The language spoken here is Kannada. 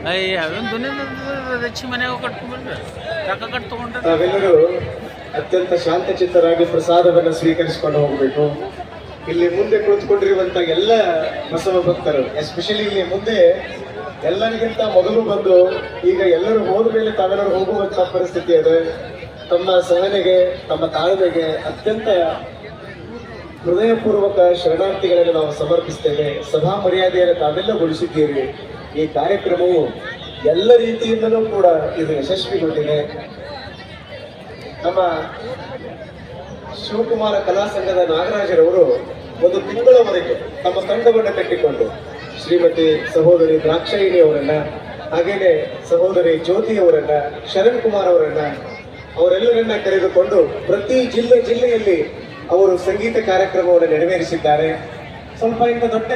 ಅಯ್ಯ ಅದೊಂದು ದುನಿಯದ ರಚ್ಚಿ ಮನೆಯಾಗ ಕಟ್ಕೊಂಡ್ಬಿಡ್ರಿ ರೊಕ್ಕ ಕಟ್ ತಗೊಂಡ್ರೆ ನಾವೆಲ್ಲರೂ ಅತ್ಯಂತ ಶಾಂತಚಿತ್ತರಾಗಿ ಪ್ರಸಾದವನ್ನು ಸ್ವೀಕರಿಸಿಕೊಂಡು ಹೋಗಬೇಕು. ಇಲ್ಲಿ ಮುಂದೆ ಕುಳಿತುಕೊಂಡಿರುವಂತ ಎಲ್ಲ ಬಸವ ಭಕ್ತರು, ಎಸ್ಪೆಷಲಿ ಇಲ್ಲಿ ಮುಂದೆ ಎಲ್ಲರಿಗಿಂತ ಮೊದಲು ಬಂದು ಈಗ ಎಲ್ಲರೂ ಹೋದ ಮೇಲೆ ತಾವೆಲ್ಲರೂ ಹೋಗುವಂತ ಪರಿಸ್ಥಿತಿ ಇದೆ. ತಮ್ಮ ಸಹನೆಗೆ, ತಮ್ಮ ತಾಳ್ಮೆಗೆ ಅತ್ಯಂತ ಹೃದಯಪೂರ್ವಕ ಶರಣಾರ್ಥಿಗಳನ್ನು ನಾವು ಸಮರ್ಪಿಸ್ತೇವೆ. ಸಭಾ ಮರ್ಯಾದೆಯನ್ನು ತಾವೆಲ್ಲ ಗೊಳಿಸಿದ್ದೀರಿ. ಈ ಕಾರ್ಯಕ್ರಮವು ಎಲ್ಲ ರೀತಿಯಿಂದಲೂ ಕೂಡ ಇದು ಯಶಸ್ವಿಗೊಂಡಿದೆ. ನಮ್ಮ ಶಿವಕುಮಾರ ಕಲಾ ಸಂಘದ ನಾಗರಾಜರವರು ಒಂದು ತಿಂಗಳವರೆಗೆ ತಮ್ಮ ತಂಡವನ್ನು ಕಟ್ಟಿಕೊಂಡು ಶ್ರೀಮತಿ ಸಹೋದರಿ ದ್ರಾಕ್ಷಾಯಿಣಿ ಅವರನ್ನ, ಹಾಗೇನೆ ಸಹೋದರಿ ಜ್ಯೋತಿ ಅವರನ್ನ, ಶರಣ್ ಕುಮಾರ್ ಅವರನ್ನ, ಅವರೆಲ್ಲರನ್ನ ಕರೆದುಕೊಂಡು ಪ್ರತಿ ಜಿಲ್ಲೆಯಲ್ಲಿ ಅವರು ಸಂಗೀತ ಕಾರ್ಯಕ್ರಮವನ್ನು ನೆರವೇರಿಸಿದ್ದಾರೆ. ಸ್ವಲ್ಪ ಇಂಥ ದೊಡ್ಡ